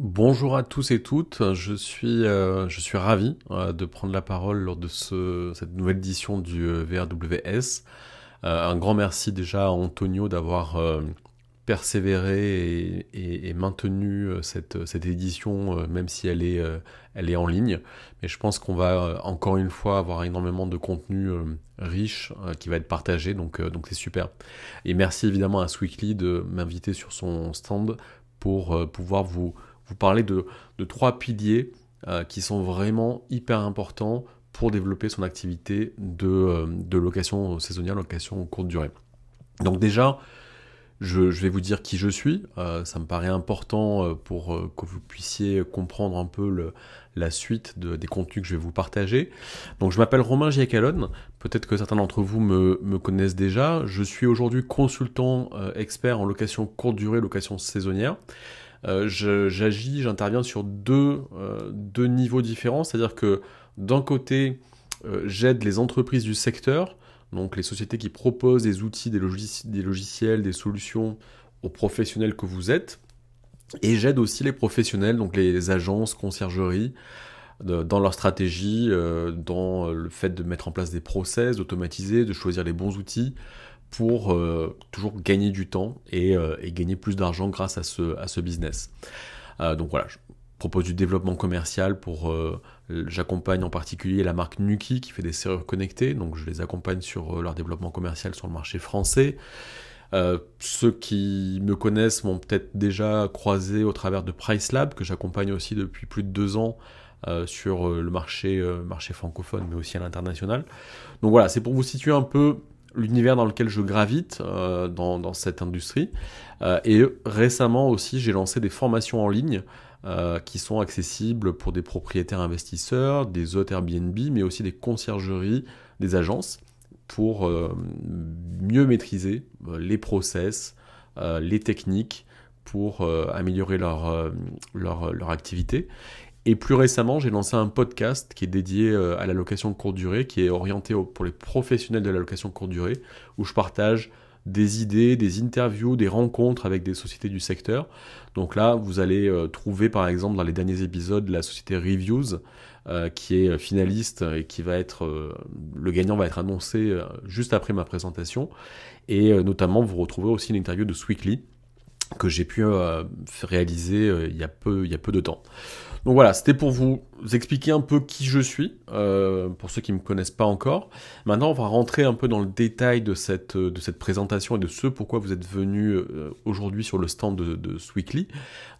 Bonjour à tous et toutes, je suis ravi de prendre la parole lors de cette nouvelle édition du VRWS. Un grand merci déjà à Antonio d'avoir persévéré et maintenu cette édition, même si elle est en ligne. Mais je pense qu'on va encore une fois avoir énormément de contenu riche qui va être partagé, donc c'est super. Et merci évidemment à Sweekly de m'inviter sur son stand pour pouvoir vous parler de trois piliers qui sont vraiment hyper importants pour développer son activité de location saisonnière, location courte durée. Donc déjà, je vais vous dire qui je suis. Ça me paraît important pour que vous puissiez comprendre un peu la suite des contenus que je vais vous partager. Donc je m'appelle Romain Giacalone. Peut-être que certains d'entre vous me connaissent déjà. Je suis aujourd'hui consultant expert en location courte durée, location saisonnière. J'interviens sur deux niveaux différents, c'est-à-dire que d'un côté, j'aide les entreprises du secteur, donc les sociétés qui proposent des outils, des logiciels, des solutions aux professionnels que vous êtes, et j'aide aussi les professionnels, donc les agences, conciergeries, dans leur stratégie, dans le fait de mettre en place des process, d'automatiser, de choisir les bons outils, pour toujours gagner du temps et gagner plus d'argent grâce à ce business. Donc voilà, je propose du développement commercial j'accompagne en particulier la marque Nuki qui fait des serrures connectées, donc je les accompagne sur leur développement commercial sur le marché français. Ceux qui me connaissent m'ont peut-être déjà croisé au travers de PriceLab, que j'accompagne aussi depuis plus de 2 ans sur le marché francophone, mais aussi à l'international. Donc voilà, c'est pour vous situer un peu l'univers dans lequel je gravite dans cette industrie. Et récemment aussi, j'ai lancé des formations en ligne qui sont accessibles pour des propriétaires investisseurs, des hôtes Airbnb, mais aussi des conciergeries, des agences, pour mieux maîtriser les process, les techniques, pour améliorer leur activité. Et plus récemment, j'ai lancé un podcast qui est dédié à la location courte durée, qui est orienté pour les professionnels de la location courte durée, où je partage des idées, des interviews, des rencontres avec des sociétés du secteur. Donc là, vous allez trouver par exemple dans les derniers épisodes la société Reviews, qui est finaliste et qui va être... le gagnant va être annoncé juste après ma présentation. Et notamment, vous retrouvez aussi l'interview de Sweekly, que j'ai pu réaliser il y a peu de temps. Donc voilà, c'était pour vous expliquer un peu qui je suis, pour ceux qui ne me connaissent pas encore. Maintenant, on va rentrer un peu dans le détail de cette présentation et de ce pourquoi vous êtes venu aujourd'hui sur le stand de Sweekly.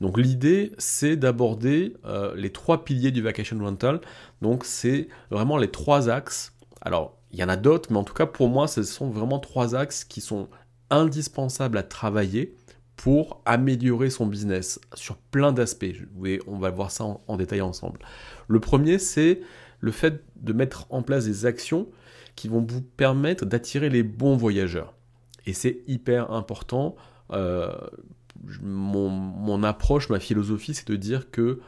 Donc l'idée, c'est d'aborder les trois piliers du Vacation Rental. Donc c'est vraiment les trois axes. Alors, il y en a d'autres, mais en tout cas, pour moi, ce sont vraiment trois axes qui sont indispensables à travailler pour améliorer son business sur plein d'aspects. On va voir ça en détail ensemble. Le premier, c'est le fait de mettre en place des actions qui vont vous permettre d'attirer les bons voyageurs. Et c'est hyper important. Mon approche, ma philosophie, c'est de dire que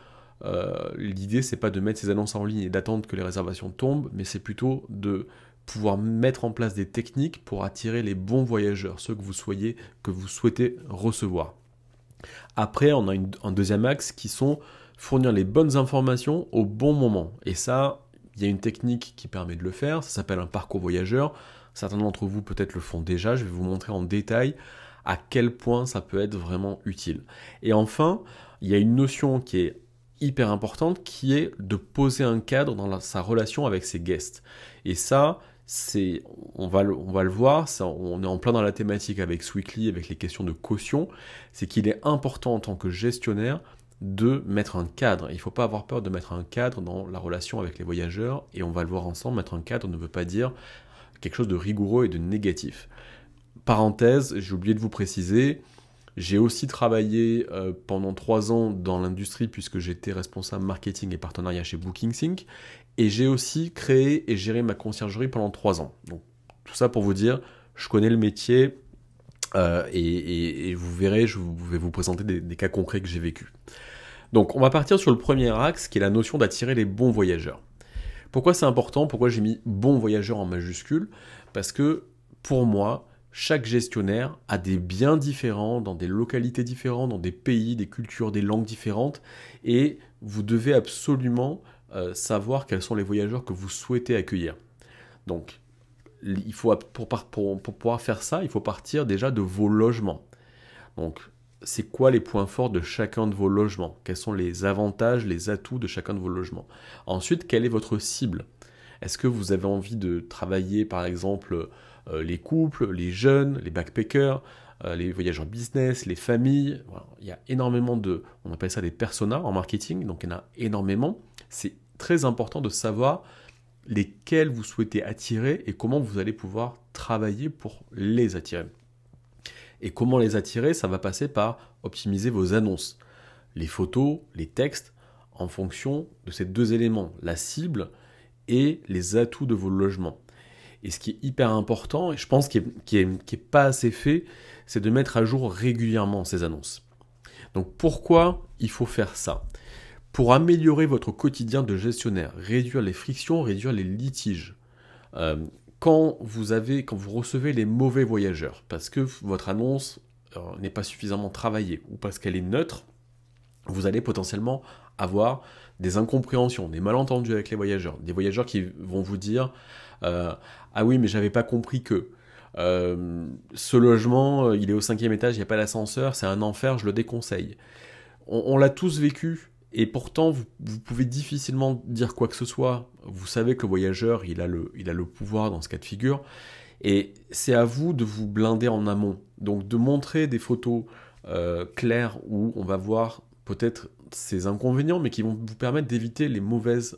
l'idée, c'est pas de mettre ces annonces en ligne et d'attendre que les réservations tombent, mais c'est plutôt de pouvoir mettre en place des techniques pour attirer les bons voyageurs, ceux que vous souhaitez recevoir. Après, on a un deuxième axe qui sont fournir les bonnes informations au bon moment. Et ça, il y a une technique qui permet de le faire, ça s'appelle un parcours voyageur. Certains d'entre vous peut-être le font déjà, je vais vous montrer en détail à quel point ça peut être vraiment utile. Et enfin, il y a une notion qui est hyper importante qui est de poser un cadre dans sa relation avec ses guests. Et ça, on va le voir, on est en plein dans la thématique avec Sweekly, avec les questions de caution, c'est qu'il est important en tant que gestionnaire de mettre un cadre. Il ne faut pas avoir peur de mettre un cadre dans la relation avec les voyageurs, et on va le voir ensemble, mettre un cadre ne veut pas dire quelque chose de rigoureux et de négatif. Parenthèse, j'ai oublié de vous préciser, j'ai aussi travaillé pendant 3 ans dans l'industrie puisque j'étais responsable marketing et partenariat chez BookingSync. Et j'ai aussi créé et géré ma conciergerie pendant 3 ans. Donc tout ça pour vous dire, je connais le métier et vous verrez, je vais vous présenter des cas concrets que j'ai vécu. Donc on va partir sur le premier axe qui est la notion d'attirer les bons voyageurs. Pourquoi c'est important? Pourquoi j'ai mis bons voyageurs en majuscule? Parce que pour moi, chaque gestionnaire a des biens différents, dans des localités différentes, dans des pays, des cultures, des langues différentes, et vous devez absolument savoir quels sont les voyageurs que vous souhaitez accueillir. Donc, il faut, pour pouvoir faire ça, il faut partir déjà de vos logements. Donc, c'est quoi les points forts de chacun de vos logements? Quels sont les avantages, les atouts de chacun de vos logements? Ensuite, quelle est votre cible? Est-ce que vous avez envie de travailler, par exemple, les couples, les jeunes, les backpackers, les voyageurs business, les familles? Voilà. Il y a énormément on appelle ça des personas en marketing, donc il y en a énormément. C'est très important de savoir lesquels vous souhaitez attirer et comment vous allez pouvoir travailler pour les attirer. Et comment les attirer? Ça va passer par optimiser vos annonces, les photos, les textes, en fonction de ces deux éléments, la cible et les atouts de vos logements. Et ce qui est hyper important, et je pense qui est pas assez fait, c'est de mettre à jour régulièrement ces annonces. Donc pourquoi il faut faire ça? Pour améliorer votre quotidien de gestionnaire, réduire les frictions, réduire les litiges. Quand vous recevez les mauvais voyageurs, parce que votre annonce n'est pas suffisamment travaillée ou parce qu'elle est neutre, vous allez potentiellement avoir des incompréhensions, des malentendus avec les voyageurs. Des voyageurs qui vont vous dire ah oui, mais j'avais pas compris que ce logement, il est au 5e étage, il n'y a pas d'ascenseur, c'est un enfer, je le déconseille. On l'a tous vécu, et pourtant, vous pouvez difficilement dire quoi que ce soit. Vous savez que le voyageur, il a le pouvoir dans ce cas de figure, et c'est à vous de vous blinder en amont. Donc de montrer des photos claires où on va voir peut-être ces inconvénients, mais qui vont vous permettre d'éviter les mauvaises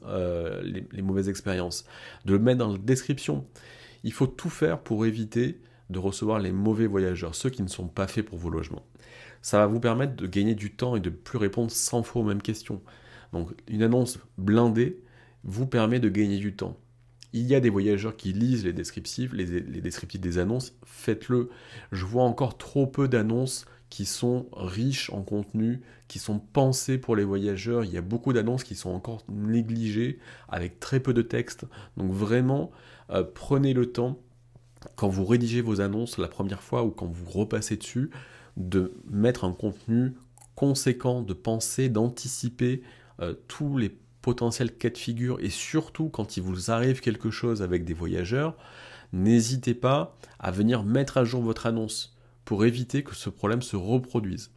expériences. De le mettre dans la description. Il faut tout faire pour éviter de recevoir les mauvais voyageurs, ceux qui ne sont pas faits pour vos logements. Ça va vous permettre de gagner du temps et de ne plus répondre 100 fois aux mêmes questions. Donc une annonce blindée vous permet de gagner du temps. Il y a des voyageurs qui lisent les descriptifs, les descriptifs des annonces, faites-le. Je vois encore trop peu d'annonces qui sont riches en contenu, qui sont pensées pour les voyageurs. Il y a beaucoup d'annonces qui sont encore négligées, avec très peu de texte. Donc vraiment, prenez le temps, quand vous rédigez vos annonces la première fois ou quand vous repassez dessus, de mettre un contenu conséquent, de penser, d'anticiper tous les potentiels cas de figure, et surtout quand il vous arrive quelque chose avec des voyageurs, n'hésitez pas à venir mettre à jour votre annonce pour éviter que ce problème se reproduise.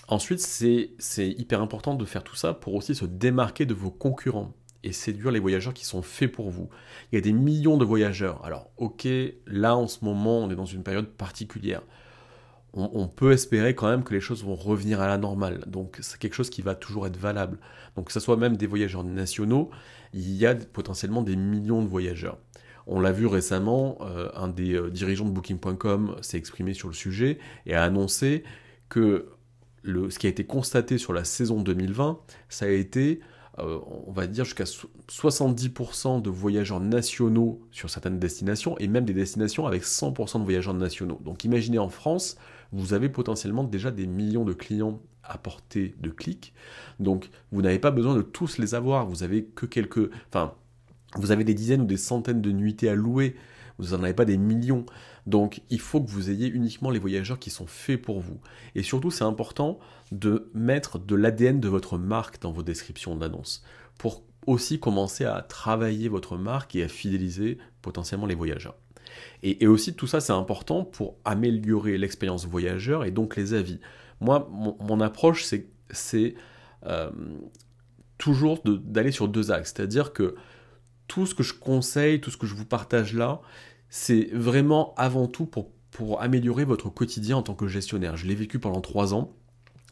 Ensuite, c'est hyper important de faire tout ça pour aussi se démarquer de vos concurrents et séduire les voyageurs qui sont faits pour vous. Il y a des millions de voyageurs. Alors, ok, là en ce moment, on est dans une période particulière. On peut espérer quand même que les choses vont revenir à la normale. Donc c'est quelque chose qui va toujours être valable. Donc que ce soit même des voyageurs nationaux, il y a potentiellement des millions de voyageurs. On l'a vu récemment, un des dirigeants de Booking.com s'est exprimé sur le sujet et a annoncé que ce qui a été constaté sur la saison 2020, ça a été, on va dire, jusqu'à 70% de voyageurs nationaux sur certaines destinations, et même des destinations avec 100% de voyageurs nationaux. Donc imaginez en France, vous avez potentiellement déjà des millions de clients à portée de clic. Donc vous n'avez pas besoin de tous les avoir, vous avez que quelques... Enfin, vous avez des dizaines ou des centaines de nuitées à louer, vous n'en avez pas des millions. Donc il faut que vous ayez uniquement les voyageurs qui sont faits pour vous. Et surtout, c'est important de mettre de l'ADN de votre marque dans vos descriptions d'annonces, pour aussi commencer à travailler votre marque et à fidéliser potentiellement les voyageurs. Et aussi, tout ça, c'est important pour améliorer l'expérience voyageur et donc les avis. Moi, mon approche, c'est toujours d'aller sur deux axes. C'est-à-dire que tout ce que je conseille, tout ce que je vous partage là, c'est vraiment avant tout pour améliorer votre quotidien en tant que gestionnaire. Je l'ai vécu pendant 3 ans,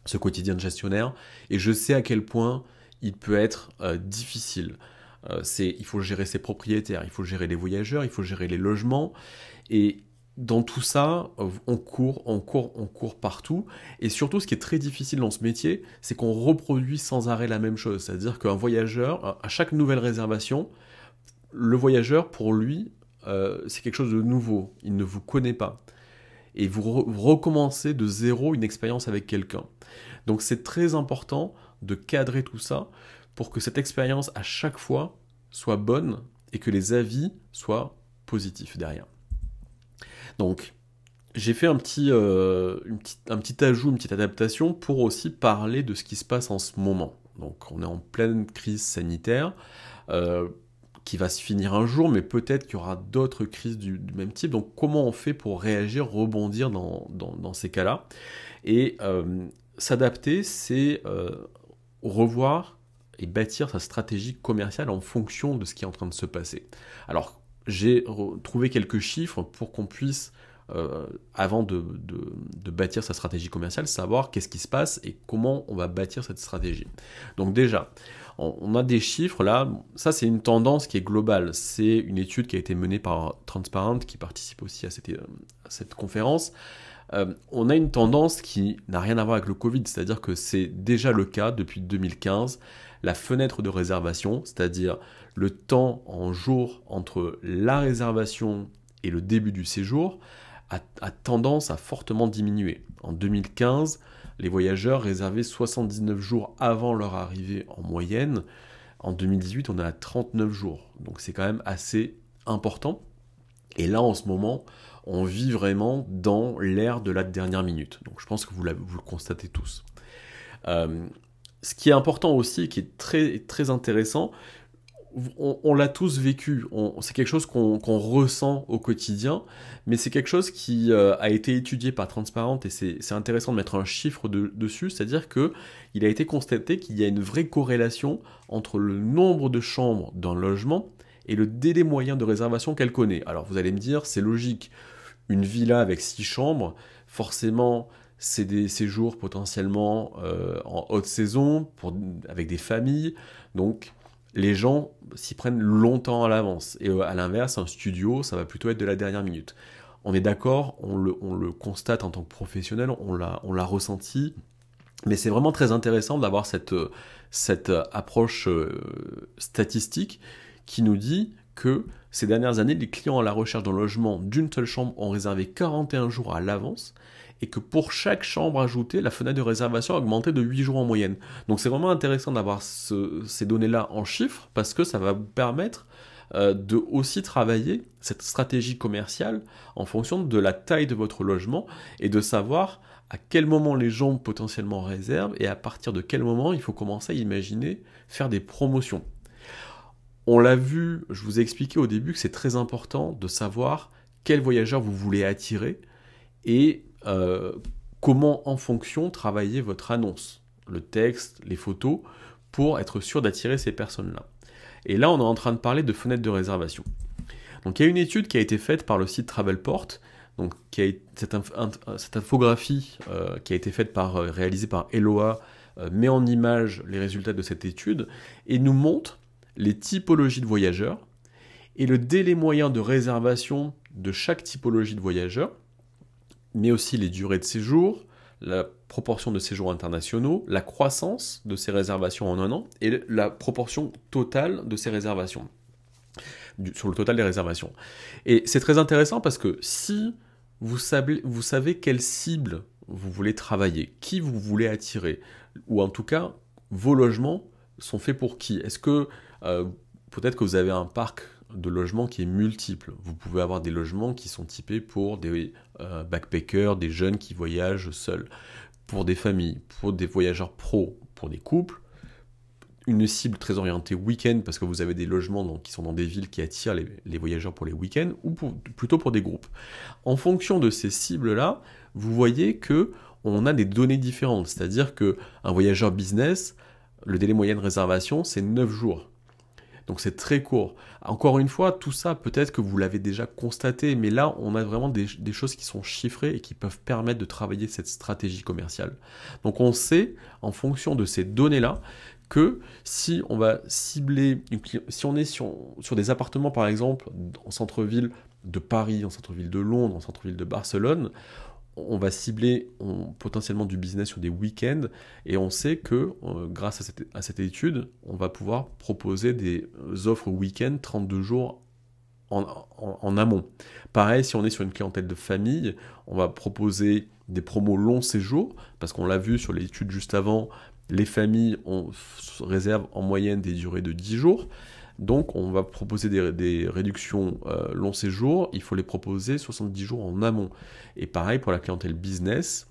ce quotidien de gestionnaire, et je sais à quel point il peut être difficile. Il faut gérer ses propriétaires, il faut gérer les voyageurs, il faut gérer les logements, et dans tout ça, on court partout. Et surtout, ce qui est très difficile dans ce métier, c'est qu'on reproduit sans arrêt la même chose. C'est-à-dire qu'un voyageur, à chaque nouvelle réservation, le voyageur, pour lui, c'est quelque chose de nouveau. Il ne vous connaît pas. Et vous recommencez de zéro une expérience avec quelqu'un. Donc c'est très important de cadrer tout ça pour que cette expérience, à chaque fois, soit bonne et que les avis soient positifs derrière. Donc, j'ai fait un petit ajout, une petite adaptation pour aussi parler de ce qui se passe en ce moment. Donc, on est en pleine crise sanitaire euh, qui va se finir un jour, mais peut-être qu'il y aura d'autres crises du même type. Donc, comment on fait pour réagir, rebondir dans ces cas-là? Et s'adapter, c'est revoir et bâtir sa stratégie commerciale en fonction de ce qui est en train de se passer. Alors, j'ai trouvé quelques chiffres pour qu'on puisse, avant de bâtir sa stratégie commerciale, savoir qu'est-ce qui se passe et comment on va bâtir cette stratégie. Donc déjà, on a des chiffres là, ça c'est une tendance qui est globale, c'est une étude qui a été menée par Transparent, qui participe aussi à cette conférence. On a une tendance qui n'a rien à voir avec le Covid, c'est-à-dire que c'est déjà le cas depuis 2015. La fenêtre de réservation, c'est-à-dire le temps en jour entre la réservation et le début du séjour, a tendance à fortement diminuer. En 2015, les voyageurs réservaient 79 jours avant leur arrivée en moyenne. En 2018, on est à 39 jours. Donc c'est quand même assez important. Et là, en ce moment, on vit vraiment dans l'ère de la dernière minute. Donc je pense que vous le constatez tous. Ce qui est important aussi, qui est très, très intéressant, on l'a tous vécu, c'est quelque chose qu'on ressent au quotidien, mais c'est quelque chose qui a été étudié par Transparent, et c'est intéressant de mettre un chiffre dessus, c'est-à-dire qu'il a été constaté qu'il y a une vraie corrélation entre le nombre de chambres d'un logement et le délai moyen de réservation qu'elle connaît. Alors vous allez me dire, c'est logique, une villa avec 6 chambres, forcément c'est des séjours potentiellement en haute saison, avec des familles, donc les gens s'y prennent longtemps à l'avance. Et à l'inverse, un studio, ça va plutôt être de la dernière minute. On est d'accord, on le constate en tant que professionnel, on l'a ressenti, mais c'est vraiment très intéressant d'avoir cette approche statistique qui nous dit que ces dernières années, les clients à la recherche d'un logement d'une seule chambre ont réservé 41 jours à l'avance, et que pour chaque chambre ajoutée, la fenêtre de réservation a augmenté de 8 jours en moyenne. Donc c'est vraiment intéressant d'avoir ces données-là en chiffres, parce que ça va vous permettre de aussi travailler cette stratégie commerciale en fonction de la taille de votre logement, et de savoir à quel moment les gens potentiellement réservent, et à partir de quel moment il faut commencer à imaginer faire des promotions. On l'a vu, je vous ai expliqué au début que c'est très important de savoir quels voyageurs vous voulez attirer, et comment en fonction travailler votre annonce, le texte, les photos, pour être sûr d'attirer ces personnes-là. Et là, on est en train de parler de fenêtres de réservation. Donc il y a une étude qui a été faite par le site Travelport, donc cette infographie qui a été faite réalisée par Eloa, met en image les résultats de cette étude et nous montre les typologies de voyageurs et le délai moyen de réservation de chaque typologie de voyageurs, mais aussi les durées de séjour, la proportion de séjours internationaux, la croissance de ces réservations en un an et la proportion totale de ces réservations, sur le total des réservations. Et c'est très intéressant parce que si vous savez quelle cible vous voulez travailler, qui vous voulez attirer, ou en tout cas, vos logements sont faits pour qui? Est-ce que peut-être que vous avez un parc de logements qui est multiple. Vous pouvez avoir des logements qui sont typés pour des backpackers, des jeunes qui voyagent seuls, pour des familles, pour des voyageurs pros, pour des couples, une cible très orientée week-end parce que vous avez des logements qui sont dans des villes qui attirent les voyageurs pour les week-ends, ou plutôt pour des groupes. En fonction de ces cibles-là, vous voyez que on a des données différentes, c'est-à-dire qu'un voyageur business, le délai moyen de réservation, c'est 9 jours. Donc c'est très court. Encore une fois, tout ça, peut-être que vous l'avez déjà constaté, mais là, on a vraiment des choses qui sont chiffrées et qui peuvent permettre de travailler cette stratégie commerciale. Donc on sait, en fonction de ces données-là, que si on va cibler, si on est sur des appartements par exemple, en centre-ville de Paris, en centre-ville de Londres, en centre-ville de Barcelone, on va cibler potentiellement du business sur des week-ends, et on sait que grâce à cette étude, on va pouvoir proposer des offres week-end 32 jours en amont. Pareil, si on est sur une clientèle de famille, on va proposer des promos long séjour, parce qu'on l'a vu sur l'étude juste avant, les familles réservent en moyenne des durées de 10 jours. Donc on va proposer des réductions long séjour, il faut les proposer 70 jours en amont. Et pareil pour la clientèle business,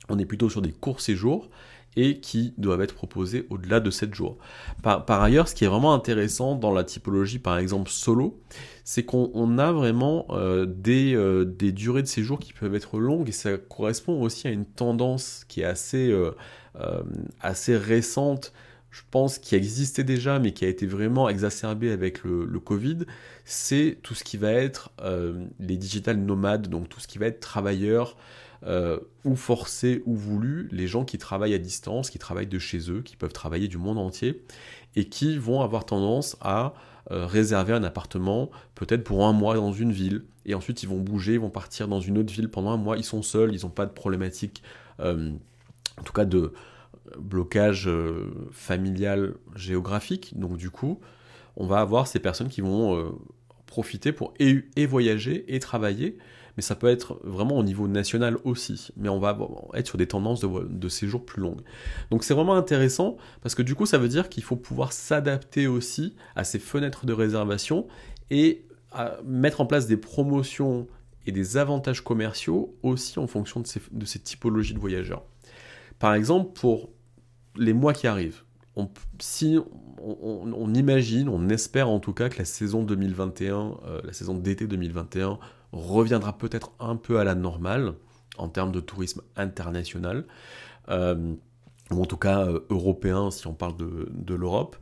on est plutôt sur des courts séjours et qui doivent être proposés au-delà de 7 jours. Par ailleurs, ce qui est vraiment intéressant dans la typologie, par exemple solo, c'est qu'on a vraiment des durées de séjour qui peuvent être longues et ça correspond aussi à une tendance qui est assez récente, je pense, qui existait déjà, mais qui a été vraiment exacerbée avec le Covid, c'est tout ce qui va être les digital nomades, donc tout ce qui va être travailleurs, ou forcés ou voulus, les gens qui travaillent à distance, qui travaillent de chez eux, qui peuvent travailler du monde entier, et qui vont avoir tendance à réserver un appartement, peut-être pour un mois dans une ville, et ensuite ils vont bouger, ils vont partir dans une autre ville pendant un mois, ils sont seuls, ils n'ont pas de problématique, en tout cas de blocage familial géographique, donc du coup, on va avoir ces personnes qui vont profiter pour et voyager et travailler, mais ça peut être vraiment au niveau national aussi, mais on va être sur des tendances de séjour plus longues. Donc c'est vraiment intéressant, parce que du coup ça veut dire qu'il faut pouvoir s'adapter aussi à ces fenêtres de réservation et à mettre en place des promotions et des avantages commerciaux aussi en fonction de ces typologies de voyageurs. Par exemple, pour les mois qui arrivent, si on imagine, on espère en tout cas que la saison 2021, la saison d'été 2021, reviendra peut-être un peu à la normale en termes de tourisme international, ou en tout cas européen si on parle de l'Europe.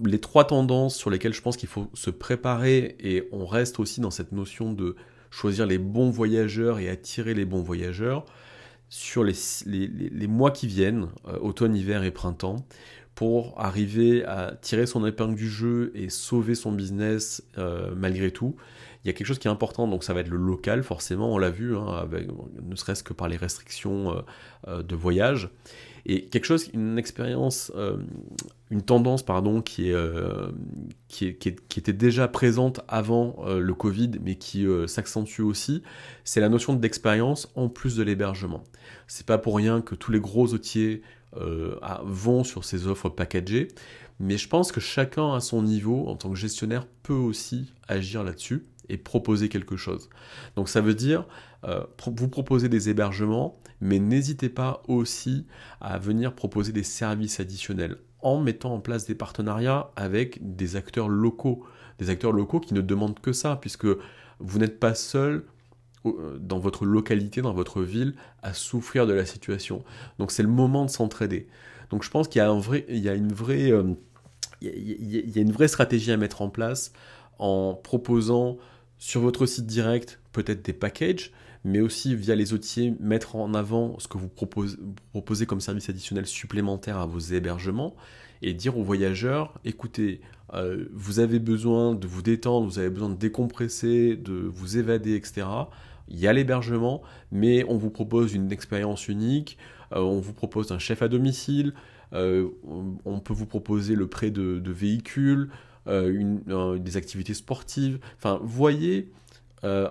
Les trois tendances sur lesquelles je pense qu'il faut se préparer, et on reste aussi dans cette notion de choisir les bons voyageurs et attirer les bons voyageurs, sur les mois qui viennent, automne, hiver et printemps, pour arriver à tirer son épingle du jeu et sauver son business malgré tout. Il y a quelque chose qui est important, donc ça va être le local, forcément, on l'a vu, hein, ne serait-ce que par les restrictions de voyage. Et quelque chose, une expérience, une tendance, pardon, qui était déjà présente avant le Covid, mais qui s'accentue aussi, c'est la notion d'expérience en plus de l'hébergement. C'est pas pour rien que tous les gros hôteliers vont sur ces offres packagées, mais je pense que chacun à son niveau, en tant que gestionnaire, peut aussi agir là-dessus et proposer quelque chose. Donc ça veut dire, vous proposer des hébergements, mais n'hésitez pas aussi à venir proposer des services additionnels en mettant en place des partenariats avec des acteurs locaux qui ne demandent que ça, puisque vous n'êtes pas seul dans votre localité, dans votre ville, à souffrir de la situation. Donc c'est le moment de s'entraider. Donc je pense qu'il y a une vraie stratégie à mettre en place en proposant sur votre site direct peut-être des packages, mais aussi via les hôteliers mettre en avant ce que vous proposez comme service additionnel supplémentaire à vos hébergements et dire aux voyageurs, écoutez, vous avez besoin de vous détendre, vous avez besoin de décompresser, de vous évader, etc. Il y a l'hébergement, mais on vous propose une expérience unique, on vous propose un chef à domicile, on peut vous proposer le prêt de véhicules, des activités sportives. Enfin, voyez,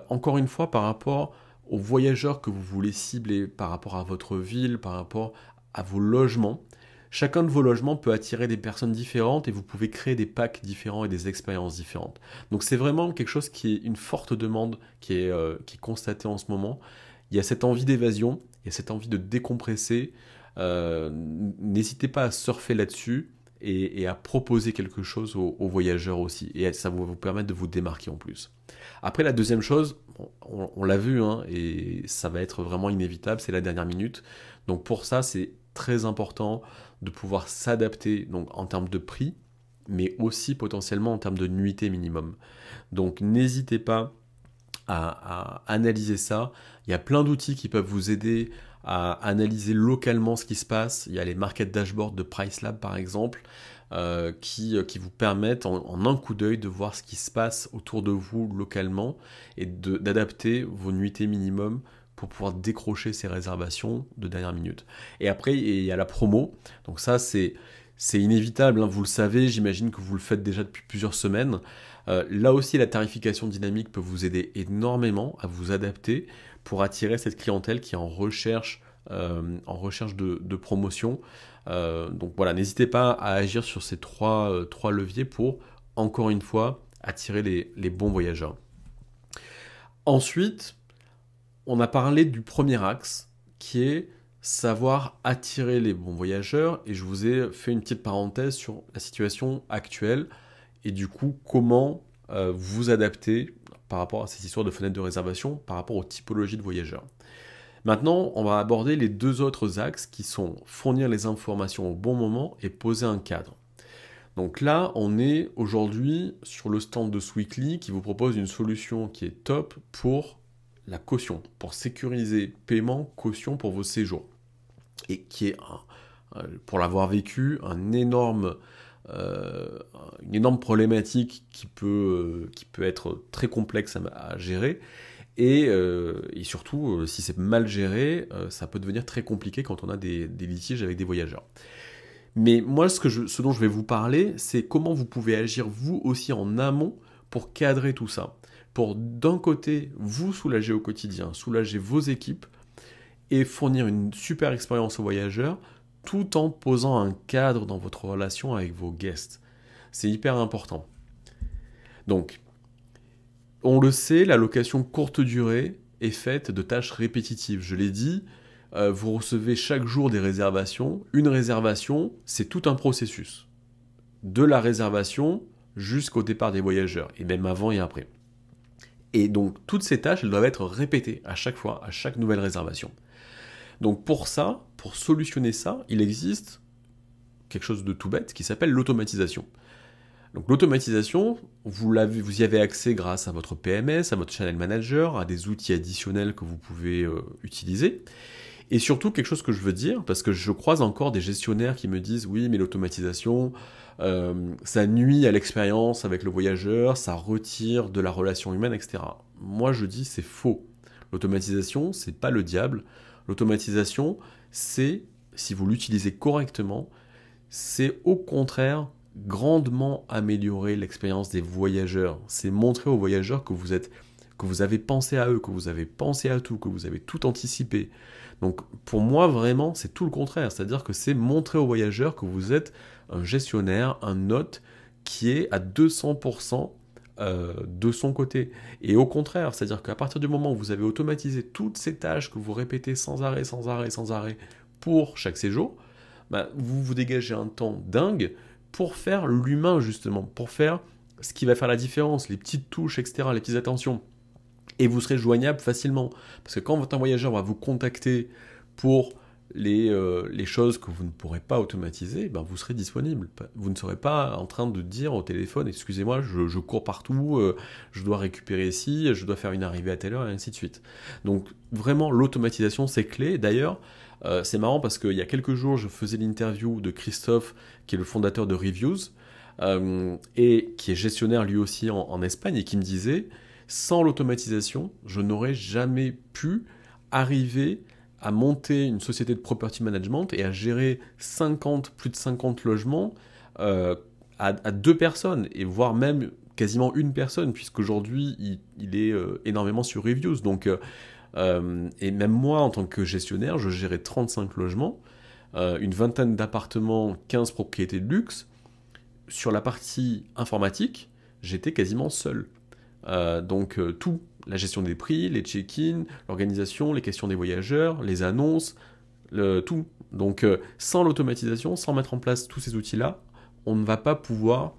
encore une fois, par rapport aux voyageurs que vous voulez cibler, par rapport à votre ville, par rapport à vos logements. Chacun de vos logements peut attirer des personnes différentes et vous pouvez créer des packs différents et des expériences différentes. Donc c'est vraiment quelque chose qui est une forte demande qui est constatée en ce moment. Il y a cette envie d'évasion, il y a cette envie de décompresser. N'hésitez pas à surfer là-dessus et à proposer quelque chose aux voyageurs aussi. Et ça va vous permettre de vous démarquer en plus. Après, la deuxième chose, on l'a vu, hein, et ça va être vraiment inévitable, c'est la dernière minute. Donc pour ça, c'est très important de pouvoir s'adapter donc en termes de prix, mais aussi potentiellement en termes de nuitée minimum. Donc n'hésitez pas à analyser ça. Il y a plein d'outils qui peuvent vous aider à analyser localement ce qui se passe. Il y a les market dashboards de PriceLab par exemple, qui vous permettent en un coup d'œil de voir ce qui se passe autour de vous localement et d'adapter vos nuitées minimum pour pouvoir décrocher ces réservations de dernière minute. Et après, il y a la promo. Donc ça, c'est inévitable, hein, vous le savez, j'imagine que vous le faites déjà depuis plusieurs semaines. Là aussi, la tarification dynamique peut vous aider énormément à vous adapter pour attirer cette clientèle qui est en recherche de promotion. Donc voilà, n'hésitez pas à agir sur ces trois leviers pour encore une fois, attirer les bons voyageurs. Ensuite, on a parlé du premier axe, qui est savoir attirer les bons voyageurs, et je vous ai fait une petite parenthèse sur la situation actuelle, et du coup, comment vous adapter par rapport à ces histoires de fenêtres de réservation, par rapport aux typologies de voyageurs. Maintenant, on va aborder les deux autres axes qui sont fournir les informations au bon moment et poser un cadre. Donc là, on est aujourd'hui sur le stand de Sweekly qui vous propose une solution qui est top pour la caution, pour sécuriser paiement, caution pour vos séjours. Et qui est, pour l'avoir vécu, une énorme problématique qui peut être très complexe à gérer. Et surtout, si c'est mal géré, ça peut devenir très compliqué quand on a des litiges avec des voyageurs. Mais moi, ce dont je vais vous parler, c'est comment vous pouvez agir vous aussi en amont pour cadrer tout ça. Pour d'un côté, vous soulager au quotidien, soulager vos équipes et fournir une super expérience aux voyageurs tout en posant un cadre dans votre relation avec vos guests. C'est hyper important. Donc, on le sait, la location courte durée est faite de tâches répétitives. Je l'ai dit, vous recevez chaque jour des réservations. Une réservation, c'est tout un processus. De la réservation jusqu'au départ des voyageurs, et même avant et après. Et donc, toutes ces tâches, elles doivent être répétées à chaque fois, à chaque nouvelle réservation. Donc pour ça, pour solutionner ça, il existe quelque chose de tout bête qui s'appelle l'automatisation. Donc l'automatisation, vous y avez accès grâce à votre PMS, à votre channel manager, à des outils additionnels que vous pouvez utiliser. Et surtout, quelque chose que je veux dire, parce que je croise encore des gestionnaires qui me disent « Oui, mais l'automatisation, ça nuit à l'expérience avec le voyageur, ça retire de la relation humaine, etc. » Moi, je dis c'est faux. L'automatisation, c'est pas le diable. L'automatisation, c'est, si vous l'utilisez correctement, c'est au contraire grandement améliorer l'expérience des voyageurs. C'est montrer aux voyageurs que vous avez pensé à eux, que vous avez pensé à tout, que vous avez tout anticipé. Donc pour moi, vraiment, c'est tout le contraire. C'est-à-dire que c'est montrer aux voyageurs que vous êtes un gestionnaire, un hôte qui est à 200% de son côté. Et au contraire, c'est-à-dire qu'à partir du moment où vous avez automatisé toutes ces tâches que vous répétez sans arrêt, sans arrêt, sans arrêt pour chaque séjour, bah, vous vous dégagez un temps dingue pour faire l'humain justement, pour faire ce qui va faire la différence, les petites touches, etc., les petites attentions. Et vous serez joignable facilement. Parce que quand votre voyageur va vous contacter pour les choses que vous ne pourrez pas automatiser, ben vous serez disponible. Vous ne serez pas en train de dire au téléphone « Excusez-moi, je cours partout, je dois récupérer ici, je dois faire une arrivée à telle heure, et ainsi de suite. » Donc vraiment, l'automatisation, c'est clé. D'ailleurs, c'est marrant parce qu'il y a quelques jours, je faisais l'interview de Christophe, qui est le fondateur de Reviews, et qui est gestionnaire lui aussi en Espagne, et qui me disait « Sans l'automatisation, je n'aurais jamais pu arriver à monter une société de property management et à gérer plus de 50 logements à 2 personnes, et voire même quasiment une personne, puisqu'aujourd'hui, il est énormément sur Reviews. Donc, et même moi, en tant que gestionnaire, je gérais 35 logements, une vingtaine d'appartements, 15 propriétés de luxe. Sur la partie informatique, j'étais quasiment seul. Donc tout, la gestion des prix, les check-in, l'organisation, les questions des voyageurs, les annonces, tout. Donc sans l'automatisation, sans mettre en place tous ces outils-là, on ne va pas pouvoir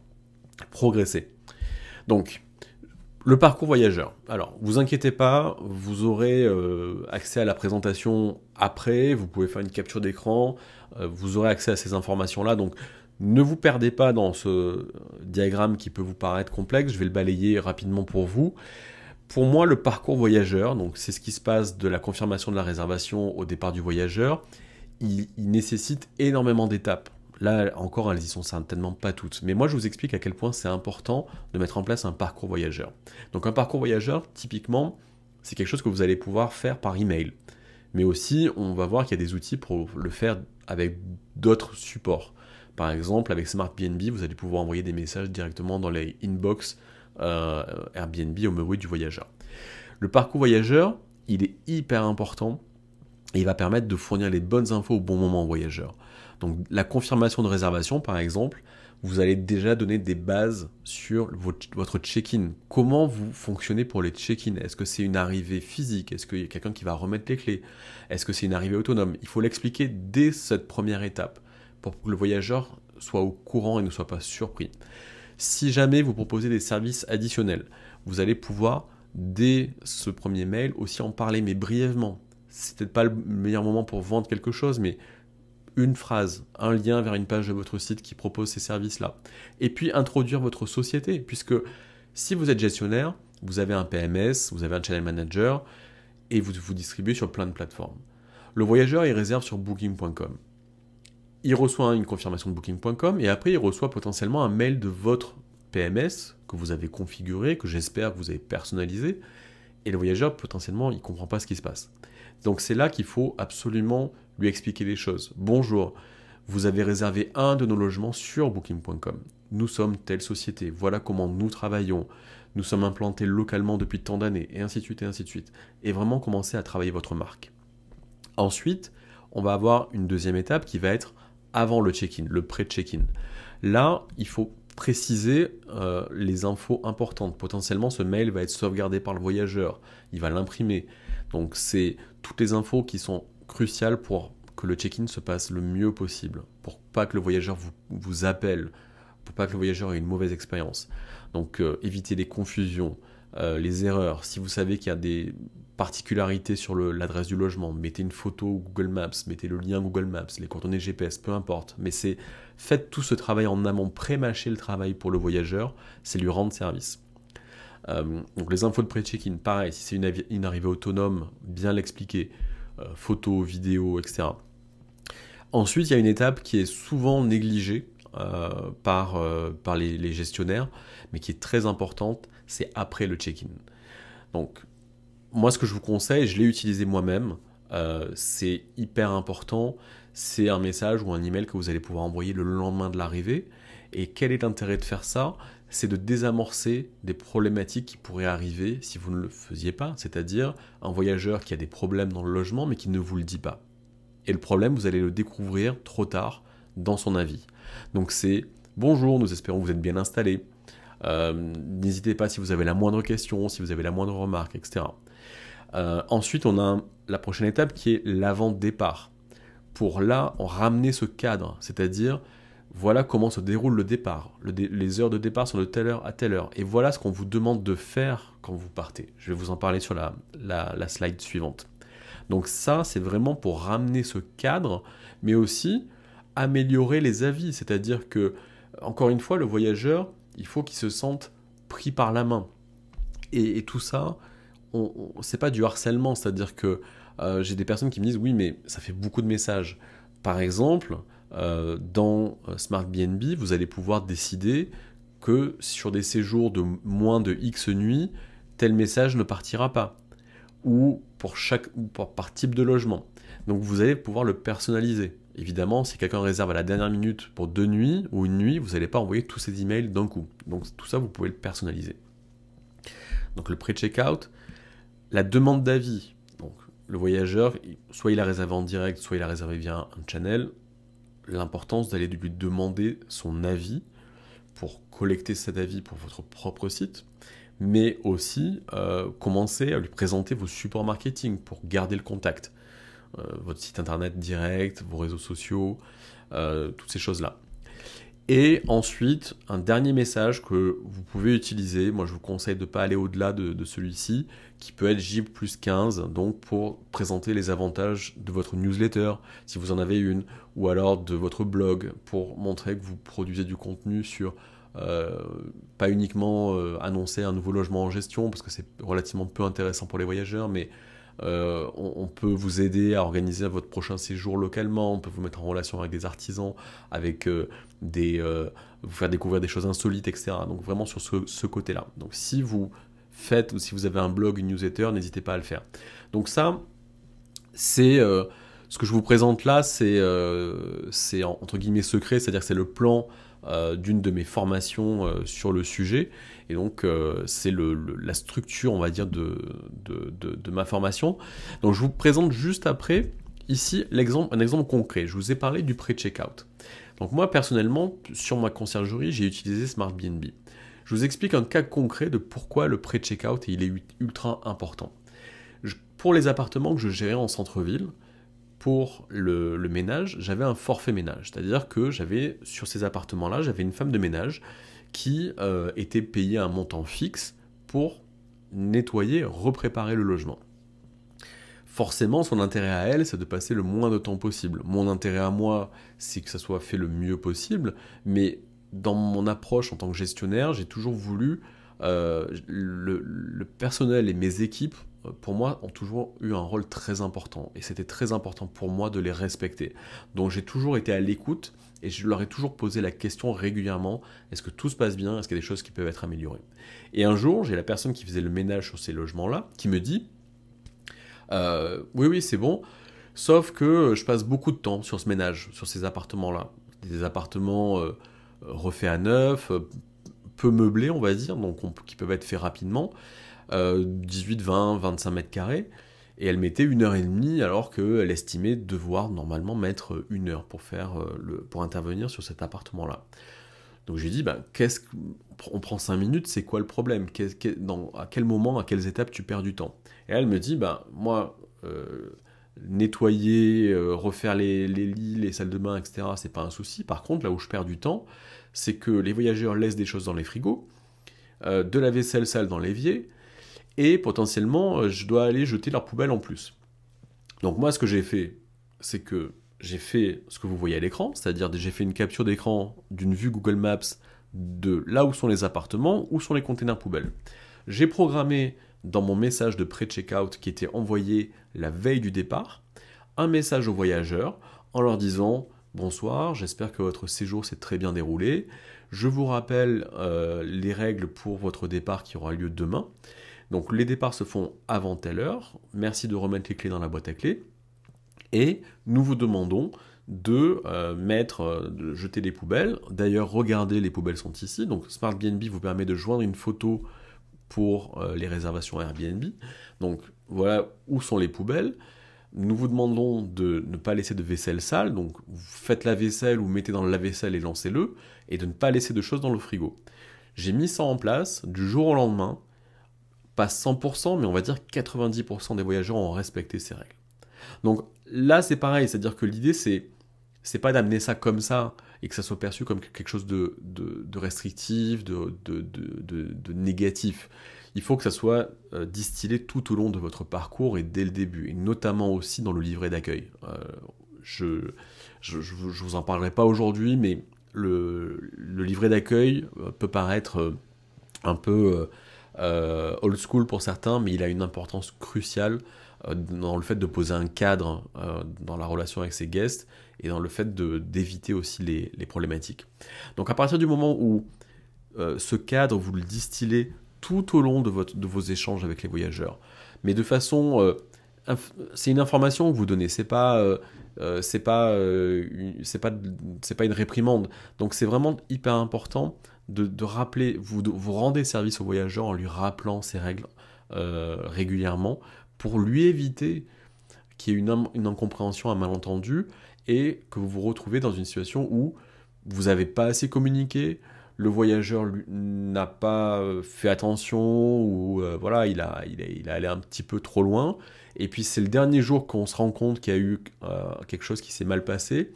progresser. Donc, le parcours voyageur. Alors, vous inquiétez pas, vous aurez accès à la présentation après, vous pouvez faire une capture d'écran, vous aurez accès à ces informations-là, donc ne vous perdez pas dans ce diagramme qui peut vous paraître complexe, je vais le balayer rapidement pour vous. Pour moi, le parcours voyageur, donc c'est ce qui se passe de la confirmation de la réservation au départ du voyageur, il nécessite énormément d'étapes. Là, encore, elles y sont certainement pas toutes. Mais moi, je vous explique à quel point c'est important de mettre en place un parcours voyageur. Donc un parcours voyageur, typiquement, c'est quelque chose que vous allez pouvoir faire par email. Mais aussi, on va voir qu'il y a des outils pour le faire avec d'autres supports. Par exemple, avec SmartBnB, vous allez pouvoir envoyer des messages directement dans les inbox Airbnb au meublé du voyageur. Le parcours voyageur, il est hyper important et il va permettre de fournir les bonnes infos au bon moment au voyageur. Donc la confirmation de réservation, par exemple, vous allez déjà donner des bases sur votre check-in. Comment vous fonctionnez pour les check-in? Est-ce que c'est une arrivée physique? Est-ce qu'il y a quelqu'un qui va remettre les clés? Est-ce que c'est une arrivée autonome? Il faut l'expliquer dès cette première étape pour que le voyageur soit au courant et ne soit pas surpris. Si jamais vous proposez des services additionnels, vous allez pouvoir, dès ce premier mail, aussi en parler, mais brièvement. C'est peut-être pas le meilleur moment pour vendre quelque chose, mais une phrase, un lien vers une page de votre site qui propose ces services-là. Et puis introduire votre société, puisque si vous êtes gestionnaire, vous avez un PMS, vous avez un channel manager, et vous vous distribuez sur plein de plateformes. Le voyageur, il réserve sur booking.com. Il reçoit une confirmation de booking.com, et après, il reçoit potentiellement un mail de votre PMS que vous avez configuré, que j'espère que vous avez personnalisé, et le voyageur, potentiellement, il ne comprend pas ce qui se passe. Donc c'est là qu'il faut absolument lui expliquer les choses. Bonjour, vous avez réservé un de nos logements sur booking.com. Nous sommes telle société, voilà comment nous travaillons. Nous sommes implantés localement depuis tant d'années, et ainsi de suite, et ainsi de suite. Et vraiment commencer à travailler votre marque. Ensuite, on va avoir une deuxième étape qui va être avant le check-in, le pré-check-in. Là, il faut préciser les infos importantes. Potentiellement, ce mail va être sauvegardé par le voyageur. Il va l'imprimer. Donc, c'est toutes les infos qui sont cruciales pour que le check-in se passe le mieux possible, pour pas que le voyageur vous appelle, pour pas que le voyageur ait une mauvaise expérience. Donc, évitez les confusions, les erreurs. Si vous savez qu'il y a des particularités sur l'adresse du logement, mettez une photo Google Maps, mettez le lien Google Maps, les coordonnées GPS, peu importe. Mais faites tout ce travail en amont, pré-mâchez le travail pour le voyageur, c'est lui rendre service. Donc les infos de pré-check-in, pareil, si c'est une arrivée autonome, bien l'expliquer, photos, vidéos, etc. Ensuite, il y a une étape qui est souvent négligée par les gestionnaires, mais qui est très importante, c'est après le check-in. Donc, moi, ce que je vous conseille, je l'ai utilisé moi-même, c'est hyper important, c'est un message ou un email que vous allez pouvoir envoyer le lendemain de l'arrivée. Et quel est l'intérêt de faire ça? C'est de désamorcer des problématiques qui pourraient arriver si vous ne le faisiez pas, c'est-à-dire un voyageur qui a des problèmes dans le logement mais qui ne vous le dit pas. Et le problème, vous allez le découvrir trop tard dans son avis. Donc c'est « Bonjour, nous espérons que vous êtes bien installé. N'hésitez pas si vous avez la moindre question, si vous avez la moindre remarque, etc. » Ensuite, on a la prochaine étape qui est l'avant-départ. Pour là, on ramener ce cadre, c'est-à-dire voilà comment se déroule le départ. Les heures de départ sont de telle heure à telle heure. Et voilà ce qu'on vous demande de faire quand vous partez. Je vais vous en parler sur la slide suivante. Donc ça, c'est vraiment pour ramener ce cadre, mais aussi améliorer les avis. C'est-à-dire que, encore une fois, le voyageur, il faut qu'il se sente pris par la main. Et tout ça, c'est pas du harcèlement. C'est-à-dire que j'ai des personnes qui me disent « Oui, mais ça fait beaucoup de messages. » Par exemple, dans SmartBnB, vous allez pouvoir décider que sur des séjours de moins de X nuits, tel message ne partira pas. Ou par type de logement. Donc vous allez pouvoir le personnaliser. Évidemment, si quelqu'un réserve à la dernière minute pour 2 nuits ou une nuit, vous n'allez pas envoyer tous ces emails d'un coup. Donc tout ça, vous pouvez le personnaliser. Donc le pré-checkout, la demande d'avis. Donc le voyageur, soit il a réservé en direct, soit il a réservé via un channel. L'importance d'aller lui demander son avis pour collecter cet avis pour votre propre site, mais aussi commencer à lui présenter vos supports marketing pour garder le contact. Votre site internet direct, vos réseaux sociaux, toutes ces choses-là. Et ensuite, un dernier message que vous pouvez utiliser, moi je vous conseille de ne pas aller au-delà de celui-ci, qui peut être J+15, donc pour présenter les avantages de votre newsletter, si vous en avez une, ou alors de votre blog, pour montrer que vous produisez du contenu sur, pas uniquement annoncer un nouveau logement en gestion, parce que c'est relativement peu intéressant pour les voyageurs, mais on peut vous aider à organiser votre prochain séjour localement, on peut vous mettre en relation avec des artisans, avec vous faire découvrir des choses insolites, etc. Donc vraiment sur ce côté-là. Donc si vous faites ou si vous avez un blog, une newsletter, n'hésitez pas à le faire. Donc ça, c'est ce que je vous présente là, c'est entre guillemets secret, c'est-à-dire que c'est le plan d'une de mes formations sur le sujet, et donc c'est la structure, on va dire, de ma formation. Donc je vous présente juste après ici, un exemple concret. Je vous ai parlé du pré-checkout. Donc moi, personnellement, sur ma conciergerie, j'ai utilisé SmartBnB. Je vous explique un cas concret de pourquoi le pré-checkout il est ultra important. Pour les appartements que je gérais en centre-ville, pour le ménage, j'avais un forfait ménage. C'est-à-dire que sur ces appartements-là, j'avais une femme de ménage qui était payée un montant fixe pour nettoyer, repréparer le logement. Forcément, son intérêt à elle, c'est de passer le moins de temps possible. Mon intérêt à moi, c'est que ça soit fait le mieux possible, mais dans mon approche en tant que gestionnaire, j'ai toujours voulu le personnel et mes équipes, pour moi, ont toujours eu un rôle très important. Et c'était très important pour moi de les respecter. Donc j'ai toujours été à l'écoute et je leur ai toujours posé la question régulièrement, est-ce que tout se passe bien? Est-ce qu'il y a des choses qui peuvent être améliorées? Et un jour, j'ai la personne qui faisait le ménage sur ces logements-là qui me dit, oui, oui, c'est bon, sauf que je passe beaucoup de temps sur ce ménage, sur ces appartements-là. Des appartements refaits à neuf, peu meublés, on va dire, donc qui peuvent être faits rapidement, 18, 20, 25 mètres carrés, et elle mettait 1 heure et demie alors qu'elle estimait devoir normalement mettre 1 heure pour intervenir sur cet appartement-là. Donc je lui ai dit, on prend 5 minutes, c'est quoi le problème? À quel moment, à quelles étapes tu perds du temps? Et elle me dit, moi, nettoyer, refaire les lits, les salles de bain, etc., c'est pas un souci. Par contre, là où je perds du temps, c'est que les voyageurs laissent des choses dans les frigos, de la vaisselle sale dans l'évier, et potentiellement, je dois aller jeter leur poubelle en plus. Donc moi, ce que j'ai fait, c'est que j'ai fait ce que vous voyez à l'écran, c'est-à-dire j'ai fait une capture d'écran d'une vue Google Maps de là où sont les appartements, où sont les containers poubelles. J'ai programmé dans mon message de pré-checkout qui était envoyé la veille du départ, un message aux voyageurs en leur disant bonsoir, j'espère que votre séjour s'est très bien déroulé. Je vous rappelle les règles pour votre départ qui aura lieu demain. Donc les départs se font avant telle heure. Merci de remettre les clés dans la boîte à clés. Et nous vous demandons de jeter les poubelles. D'ailleurs, regardez, les poubelles sont ici. Donc SmartBnB vous permet de joindre une photo pour les réservations Airbnb. Donc voilà où sont les poubelles. Nous vous demandons de ne pas laisser de vaisselle sale. Donc vous faites la vaisselle ou mettez dans le lave-vaisselle et lancez-le. Et de ne pas laisser de choses dans le frigo. J'ai mis ça en place du jour au lendemain. Pas 100%, mais on va dire 90% des voyageurs ont respecté ces règles. Donc là, c'est pareil, c'est-à-dire que l'idée, c'est pas d'amener ça comme ça et que ça soit perçu comme quelque chose de restrictif, de négatif. Il faut que ça soit distillé tout au long de votre parcours et dès le début, et notamment aussi dans le livret d'accueil. Je vous en parlerai pas aujourd'hui, mais le livret d'accueil peut paraître un peu old school pour certains, mais il a une importance cruciale dans le fait de poser un cadre dans la relation avec ses guests et dans le fait d'éviter aussi les problématiques. Donc à partir du moment où ce cadre, vous le distillez tout au long de vos échanges avec les voyageurs, mais de façon... c'est une information que vous donnez, c'est pas une réprimande. Donc c'est vraiment hyper important de rappeler, vous rendez service au voyageur en lui rappelant ces règles régulièrement pour lui éviter qu'il y ait une incompréhension, un malentendu et que vous vous retrouvez dans une situation où vous n'avez pas assez communiqué, le voyageur n'a pas fait attention ou voilà, il a allé un petit peu trop loin. Et puis c'est le dernier jour qu'on se rend compte qu'il y a eu quelque chose qui s'est mal passé.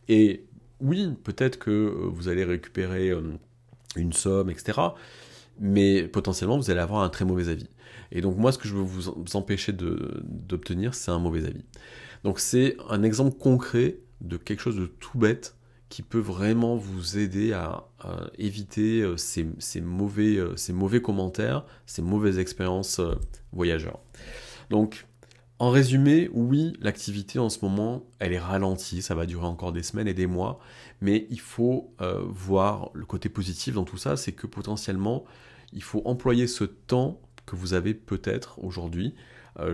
Et oui, peut-être que vous allez récupérer une somme, etc. Mais potentiellement, vous allez avoir un très mauvais avis. Et donc moi, ce que je veux vous empêcher d'obtenir, c'est un mauvais avis. Donc c'est un exemple concret de quelque chose de tout bête qui peut vraiment vous aider à éviter ces mauvais commentaires, ces mauvaises expériences voyageurs. Donc, en résumé, oui, l'activité en ce moment, elle est ralentie, ça va durer encore des semaines et des mois, mais il faut voir le côté positif dans tout ça, c'est que potentiellement, il faut employer ce temps que vous avez peut-être aujourd'hui.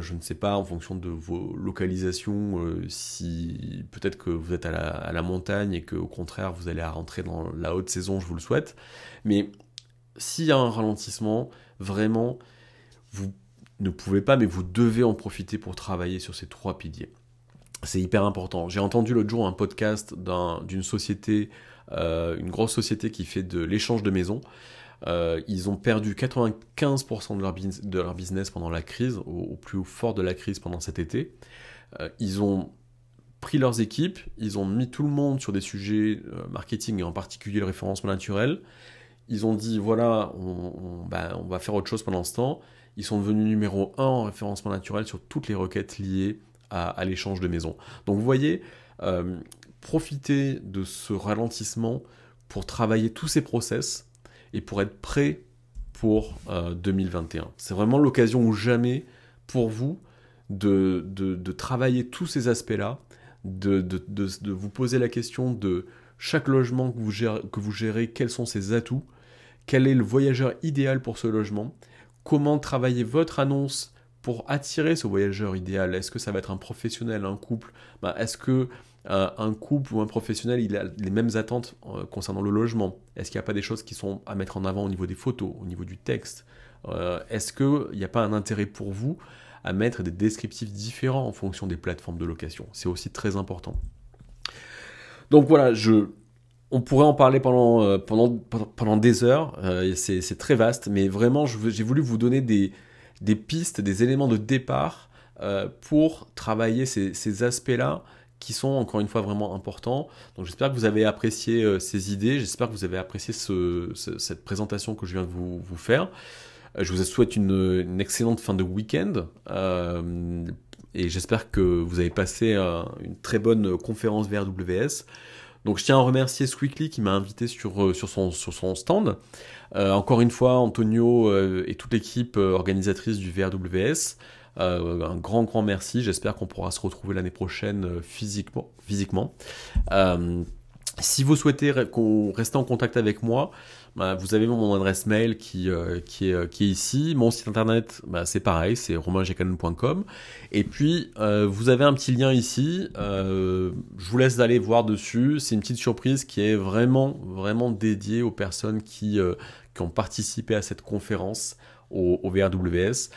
Je ne sais pas en fonction de vos localisations si peut-être que vous êtes à la montagne et qu'au contraire vous allez rentrer dans la haute saison, je vous le souhaite. Mais s'il y a un ralentissement, vraiment, vous ne pouvez pas, mais vous devez en profiter pour travailler sur ces 3 piliers. C'est hyper important. J'ai entendu l'autre jour un podcast d'une société, une grosse société qui fait de l'échange de maisons. Ils ont perdu 95% de leur business pendant la crise, au plus fort de la crise pendant cet été. Ils ont pris leurs équipes, ils ont mis tout le monde sur des sujets marketing et en particulier le référencement naturel. Ils ont dit voilà, on va faire autre chose pendant ce temps. Ils sont devenus numéro un en référencement naturel sur toutes les requêtes liées à l'échange de maisons. Donc vous voyez, profitez de ce ralentissement pour travailler tous ces process et pour être prêt pour 2021. C'est vraiment l'occasion ou jamais pour vous de travailler tous ces aspects-là, de vous poser la question de chaque logement que vous gérez, quels sont ses atouts, quel est le voyageur idéal pour ce logement, comment travailler votre annonce pour attirer ce voyageur idéal. Est-ce que ça va être un professionnel, un couple? Est-ce que un couple ou un professionnel, il a les mêmes attentes concernant le logement? Est-ce qu'il n'y a pas des choses qui sont à mettre en avant au niveau des photos, au niveau du texte? Est-ce qu'il n'y a pas un intérêt pour vous à mettre des descriptifs différents en fonction des plateformes de location? C'est aussi très important. Donc voilà, on pourrait en parler pendant des heures, c'est très vaste, mais vraiment j'ai voulu vous donner des pistes, des éléments de départ pour travailler ces aspects-là qui sont encore une fois vraiment importants. Donc j'espère que vous avez apprécié ces idées, j'espère que vous avez apprécié cette présentation que je viens de vous faire. Je vous souhaite une excellente fin de week-end et j'espère que vous avez passé une très bonne conférence VRWS. Donc je tiens à remercier Squeakly qui m'a invité sur son stand. Encore une fois, Antonio et toute l'équipe organisatrice du VRWS, un grand merci. J'espère qu'on pourra se retrouver l'année prochaine physiquement. Si vous souhaitez rester en contact avec moi, vous avez mon adresse mail qui est ici. Mon site internet, c'est pareil, c'est romaingcanon.com. Et puis, vous avez un petit lien ici. Je vous laisse aller voir dessus. C'est une petite surprise qui est vraiment dédiée aux personnes qui ont participé à cette conférence au VRWS.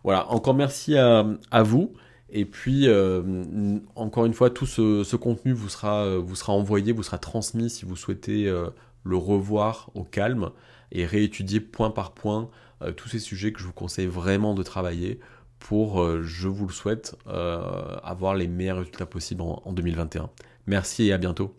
Voilà, encore merci à vous. Et puis, encore une fois, tout ce contenu vous sera envoyé, vous sera transmis si vous souhaitez le revoir au calme et réétudier point par point tous ces sujets que je vous conseille vraiment de travailler pour, je vous le souhaite, avoir les meilleurs résultats possibles en 2021. Merci et à bientôt.